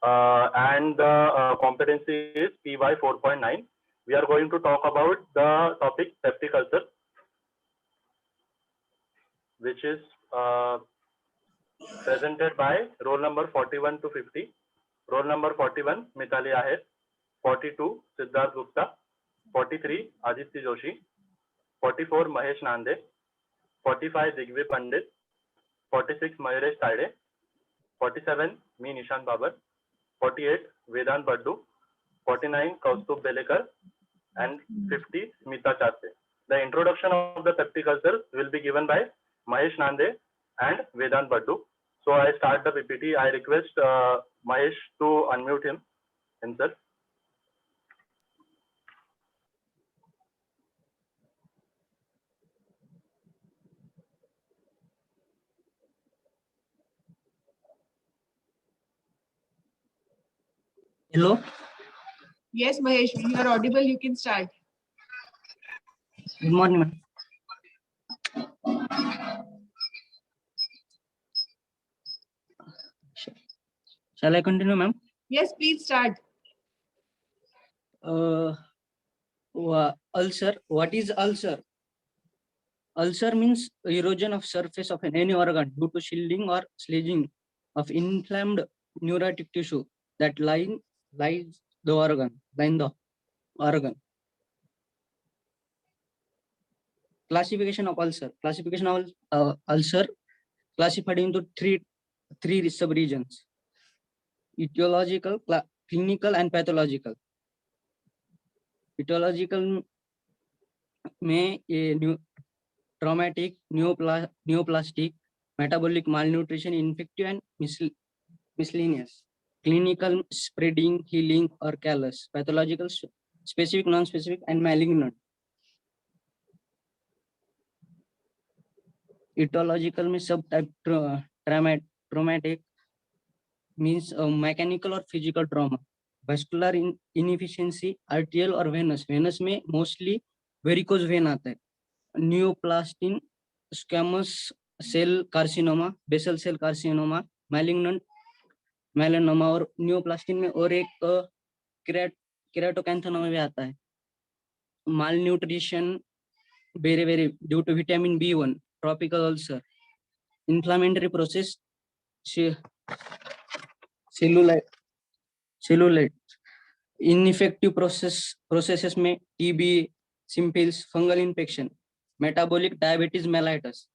and the competency is PY 4.9. We are going to talk about the topic peptic ulcer, which is presented by roll number 41 to 50. Roll number 41 Mitali Ahir, 42 Siddharth Gupta, 43 Aditya Joshi, 44 Mahesh Nande, 45 Digvi Pandit, 46 Mayuresh Tade, 47 me Nishan Babar, 48 Vedant Baddu, 49 Kaustubh Belekar, and 50 Smita Charte. The introduction of the peptic ulcer will be given by Mahesh Nande and Vedant Baddu. So I start the PPT. I request Mahesh to unmute himself. Hello. Yes, Mahesh, you are audible. You can start. Good morning, ma'am. Shall I continue, ma'am? Yes, please start. Ulcer. What is ulcer? Ulcer means erosion of surface of any organ due to shielding or sledging of inflamed neurotic tissue that line the organ. Classification of ulcer. Classification of ulcer classified into three sub-regions: etiological, clinical, and pathological. Etiological में traumatic, neoplastic, metabolic malnutrition, infective, and miscellaneous. Clinical, spreading, healing, or callous. Pathological, specific, non-specific, and malignant. Etiological में subtype traumatic means mechanical or physical trauma. Vascular inefficiency, arterial or venous. Venous में mostly varicose vein आता है. Neoplastin, squamous cell carcinoma, basal cell carcinoma, malignant melanoma, और neoplastin में और एक keratocanthoma भी आता है. Malnutrition, very due to vitamin B1, tropical ulcer. Inflammatory process, cellulite. Ineffective processes में TB, simples, fungal infection. Metabolic diabetes mellitus.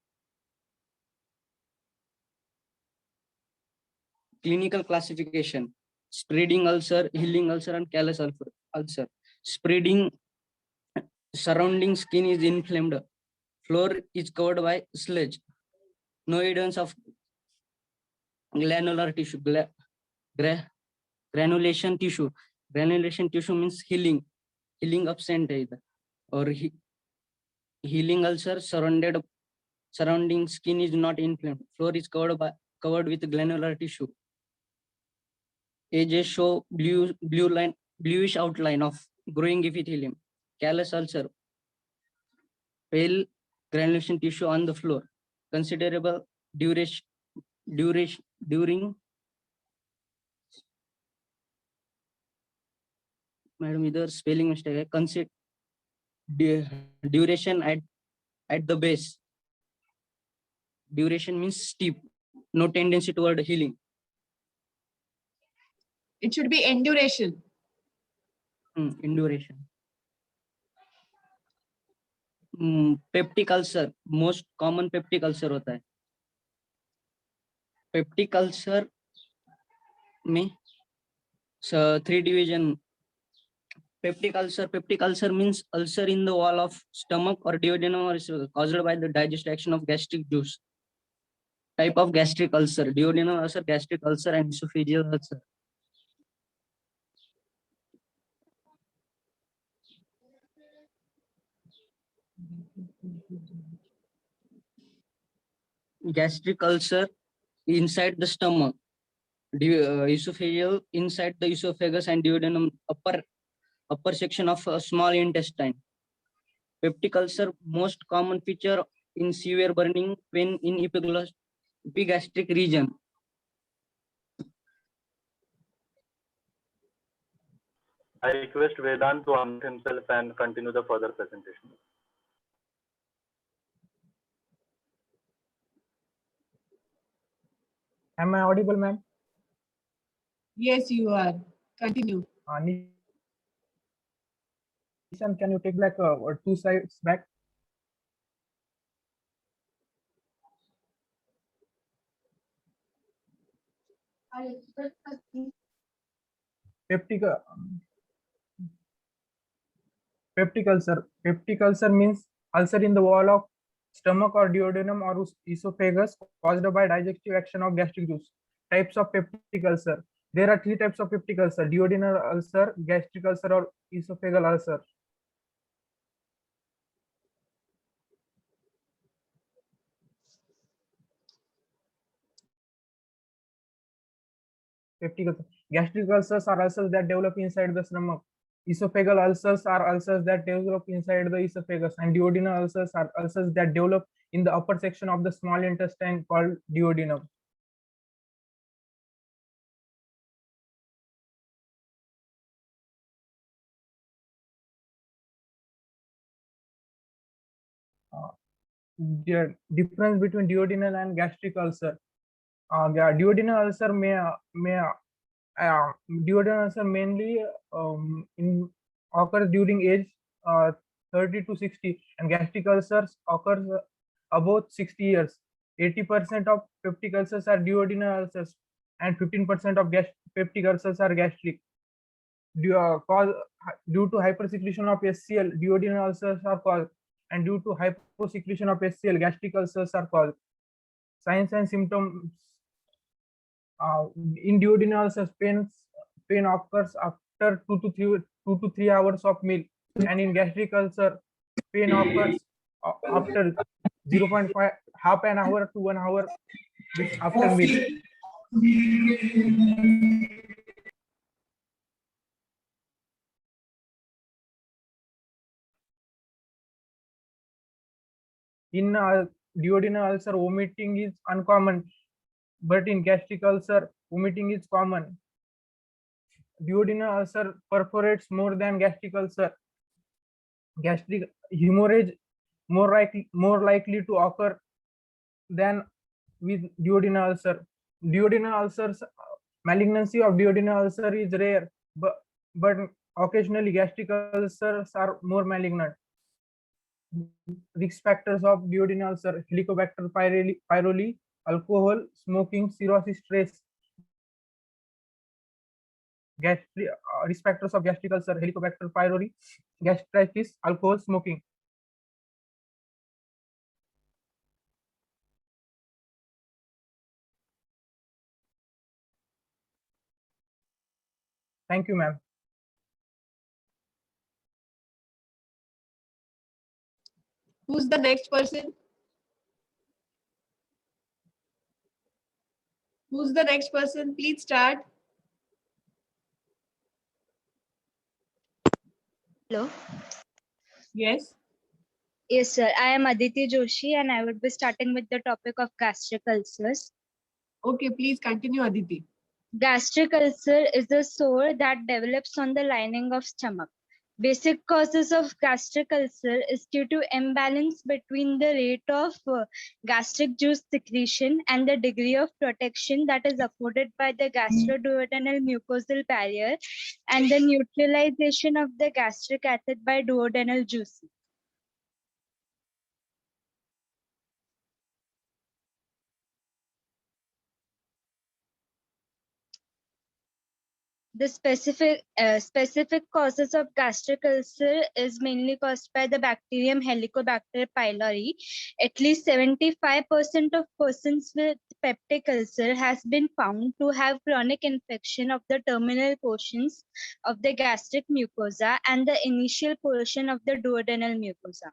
Clinical classification: spreading ulcer, healing ulcer, and callous ulcer. Spreading, surrounding skin is inflamed. Floor is covered by sludge. No evidence of granular tissue. Granulation tissue. Granulation tissue means healing absent है इधर. और healing ulcer, surrounding skin is not inflamed. Floor is covered with granular tissue. Edges show bluish outline of growing epithelium. Callous ulcer, pale granulation tissue on the floor. Considerable during madam इधर spelling mistake है. Duration at the base. Duration means steep, no tendency toward healing. It should be enduration. Enduration. Peptic ulcer, most common peptic ulcer होता है. Peptic ulcer में three division. Peptic ulcer means ulcer in the wall of stomach or duodenum or esophagus caused by the digestive action of gastric juice. Type of gastric ulcer: duodenal ulcer, gastric ulcer, and esophageal ulcer. Gastric ulcer inside the stomach, esophageal inside the esophagus and duodenum, upper section of small intestine. Peptic ulcer, most common feature in severe burning pain in epigastric region. I request Vedant to unmute himself and continue the further presentation. Am I audible, ma'am? Yes, you are. Continue. Nishan, can you take back or 2 slides back? Peptic ulcer. Peptic ulcer means ulcer in the wall of stomach or duodenum or esophagus caused by digestive action of gastric juice. Types of peptic ulcer. There are 3 types of peptic ulcer: duodenal ulcer, gastric ulcer, or esophageal ulcer. Peptic ulcer. Gastric ulcers are ulcers that develop inside the stomach. Esophageal ulcers are ulcers that develop inside the esophagus, and duodenal ulcers are ulcers that develop in the upper section of the small intestine called duodenum. The difference between duodenal and gastric ulcer. Duodenal ulcer duodenal ulcer mainly occurs during age 30 to 60, and gastric ulcers occurs about 60 years. 80% of peptic ulcers are duodenal ulcers, and 15% of peptic ulcers are gastric. Due to hypersecretion of HCl, duodenal ulcers are caused, and due to hyposecretion of HCl, gastric ulcers are caused. Signs and symptoms. In duodenal ulcers, pain occurs after 2 to 3 hours of meal, and in gastric ulcer, pain occurs after 0.5 half an hour to 1 hour after meal. In duodenal ulcer, vomiting is uncommon, but in gastric ulcer, vomiting is common. Duodenal ulcer perforates more than gastric ulcer. Gastric hemorrhage more likely to occur than with duodenal ulcer. Duodenal ulcers, malignancy of duodenal ulcer is rare, but occasionally gastric ulcers are more malignant. Risk factors of duodenal ulcer: Helicobacter pylori, alcohol, smoking, cirrhosis, stress. Risk factors of gastric ulcer: Helicobacter pylori, gastritis, alcohol, smoking. Thank you, ma'am. Who's the next person? Who's the next person? Please start. Hello. Yes. Yes, sir. I am Aditi Joshi, and I would be starting with the topic of gastric ulcers. Okay, please continue, Aditi. Gastric ulcer is a sore that develops on the lining of stomach. Basic causes of gastric ulcer is due to imbalance between the rate of gastric juice secretion and the degree of protection that is afforded by the gastroduodenal mucosal barrier and the neutralization of the gastric acid by duodenal juices. The specific causes of gastric ulcer is mainly caused by the bacterium Helicobacter pylori. At least 75% of persons with peptic ulcer has been found to have chronic infection of the terminal portions of the gastric mucosa and the initial portion of the duodenal mucosa,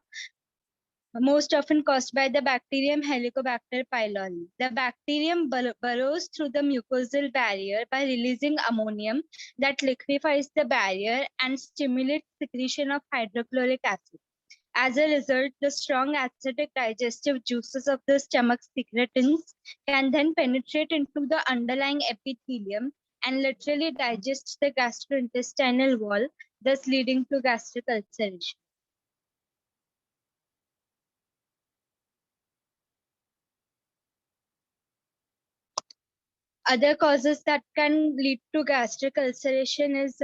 most often caused by the bacterium Helicobacter pylori. The bacterium burrows through the mucosal barrier by releasing ammonium that liquefies the barrier and stimulates secretion of hydrochloric acid. As a result, the strong acidic digestive juices of the stomach secretins can then penetrate into the underlying epithelium and literally digests the gastrointestinal wall, thus leading to gastric ulceration. Other causes that can lead to gastric ulceration is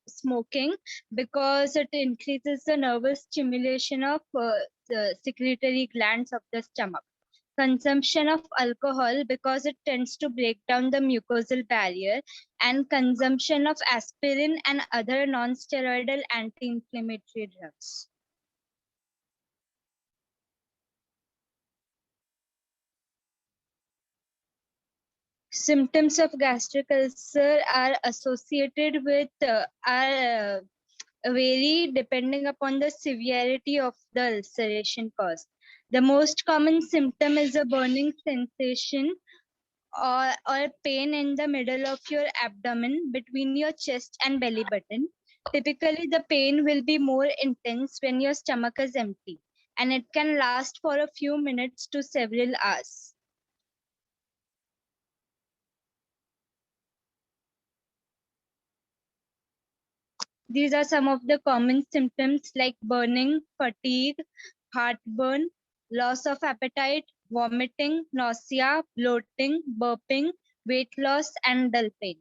smoking, because it increases the nervous stimulation of the secretory glands of the stomach. Consumption of alcohol, because it tends to break down the mucosal barrier, and consumption of aspirin and other non-steroidal anti-inflammatory drugs. Symptoms of gastric ulcer are associated with vary depending upon the severity of the ulceration caused. The most common symptom is a burning sensation or pain in the middle of your abdomen between your chest and belly button. Typically, the pain will be more intense when your stomach is empty, and it can last for a few minutes to several hours. These are some of the common symptoms like burning, fatigue, heartburn, loss of appetite, vomiting, nausea, bloating, burping, weight loss, and dull pain.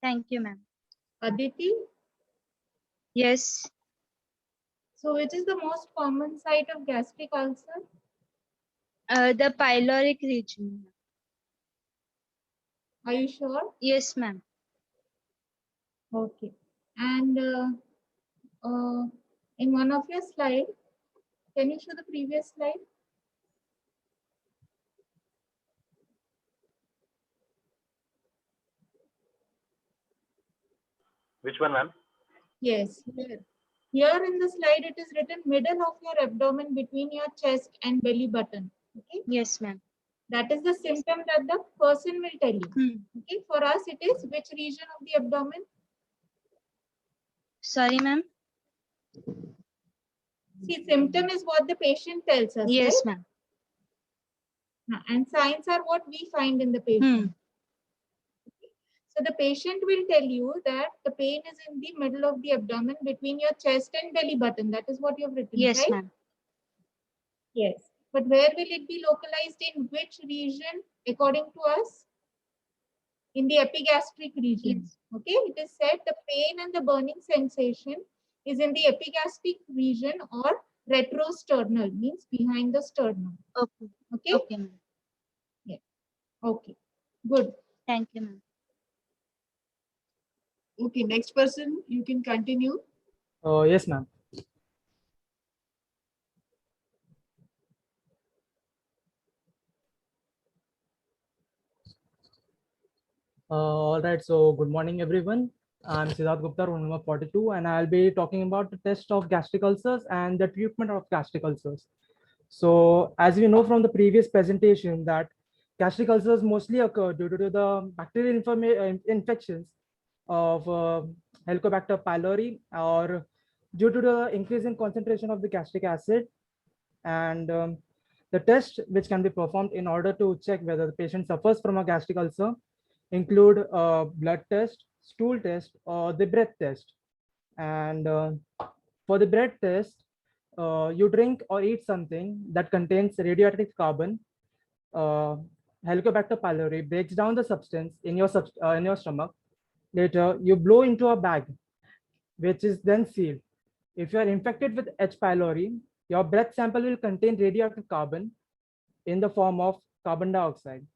Thank you, ma'am. Aditi, Yes, so which is the most common site of gastric ulcer? the pyloric region. Are you sure? Yes, ma'am. Okay. And in one of your slide, can you show the previous slide? Which one, ma'am? Yes, here. Here in the slide, it is written middle of your abdomen between your chest and belly button. Okay. Yes, ma'am. That is the symptom that the person will tell you. Hmm. Okay. For us, it is which region of the abdomen? Sorry, ma'am. See, symptom is what the patient tells us. Yes, right? ma'am. And signs are what we find in the patient. So the patient will tell you that the pain is in the middle of the abdomen between your chest and belly button. That is what you have written, Yes, right? ma'am. Yes. But where will it be localized, in which region according to us? In the epigastric region. Yes. Okay. It is said the pain and the burning sensation is in the epigastric region or retrosternal, means behind the sternum. Okay. Okay. Okay, ma'am. Okay. Good. Thank you, ma'am. Okay. Next person, you can continue. Yes, ma'am. All right, so good morning, everyone. I'm Siddharth Gupta, roll number 42, and I'll be talking about the test of gastric ulcers and the treatment of gastric ulcers. So, as we know from the previous presentation, that gastric ulcers mostly occur due to the bacterial infections of Helicobacter pylori, or due to the increase in concentration of the gastric acid. And the test which can be performed in order to check whether the patient suffers from a gastric ulcer include a blood test, stool test, or the breath test. And for the breath test, you drink or eat something that contains radioactive carbon. Helicobacter pylori breaks down the substance in your stomach. Later, you blow into a bag, which is then sealed. If you are infected with H. pylori, your breath sample will contain radioactive carbon in the form of carbon dioxide.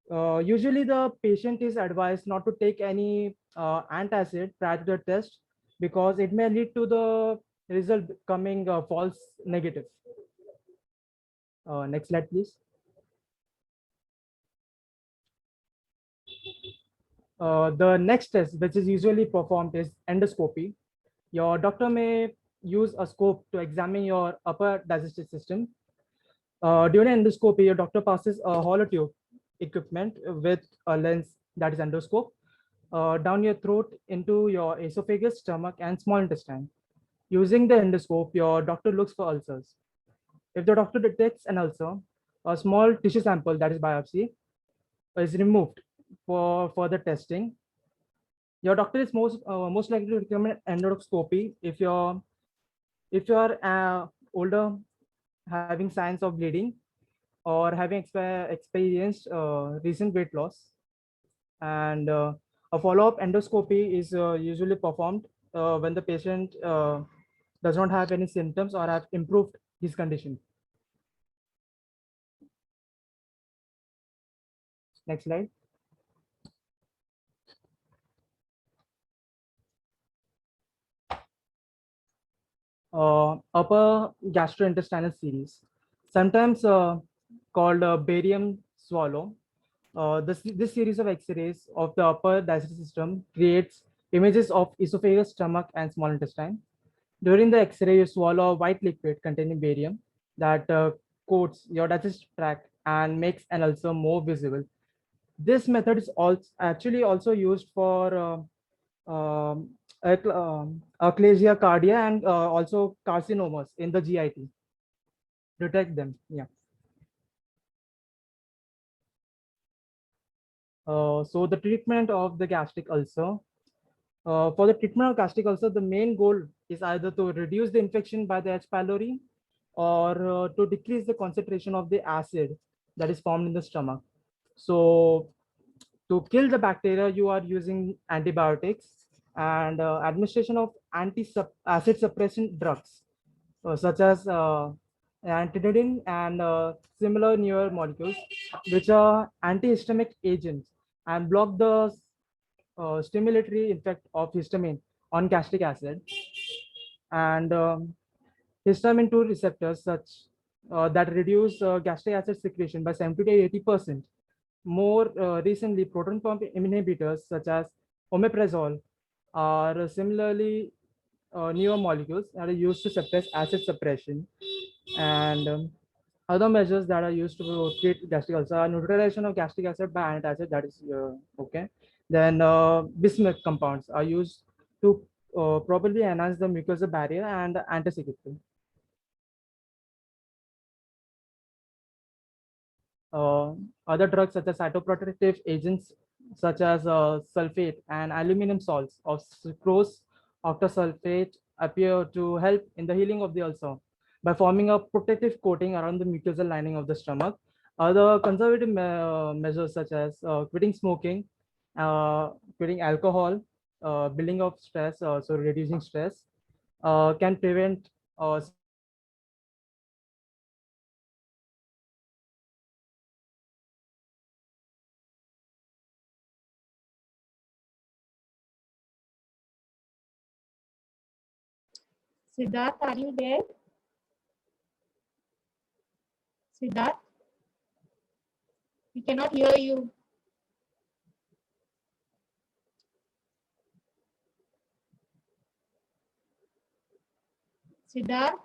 Usually, the patient is advised not to take any antacid prior to the test, because it may lead to the result coming false negative. Next slide, please. The next test, which is usually performed, is endoscopy. Your doctor may use a scope to examine your upper digestive system. During endoscopy, your doctor passes a hollow tube equipment with a lens, that is endoscope, down your throat into your esophagus, stomach, and small intestine. Using the endoscope, your doctor looks for ulcers. If the doctor detects an ulcer, a small tissue sample, that is biopsy, is removed for further testing. Your doctor is most likely to recommend endoscopy if you're older, having signs of bleeding, or having experienced recent weight loss. And a follow-up endoscopy is usually performed when the patient does not have any symptoms or have improved his condition. Next slide. Upper gastrointestinal series, sometimes called barium swallow. This series of X-rays of the upper digestive system creates images of esophagus, stomach, and small intestine. During the X-ray, you swallow a white liquid containing barium that coats your digestive tract and makes an ulcer more visible. This method is actually also used for achalasia cardia and also carcinomas in the GIT. Detect them, yeah. So the treatment of the gastric ulcer. For the treatment of gastric ulcer, the main goal is either to reduce the infection by the H. pylori or to decrease the concentration of the acid that is formed in the stomach. So to kill the bacteria, you are using antibiotics and administration of acid suppressant drugs, such as antidotine and similar newer molecules, which are antihistamic agents and block the stimulatory effect of histamine on gastric acid. And histamine 2 receptors such that reduce gastric acid secretion by 70 to 80%. More recently, proton pump inhibitors such as omeprazole are similarly newer molecules that are used to suppress acid suppression. And other measures that are used to treat gastric ulcer are neutralization of gastric acid by antacid, that is okay. Then bismuth compounds are used to properly enhance the mucosal barrier and antisecretory. Other drugs such as cytoprotective agents such as sulfate and aluminum salts of sucrose octasulfate appear to help in the healing of the ulcer by forming a protective coating around the mucosal lining of the stomach. Other conservative measures such as quitting smoking, quitting alcohol, building of stress, so reducing stress, can prevent Siddharth, are you there? Siddharth? We cannot hear you. Siddharth?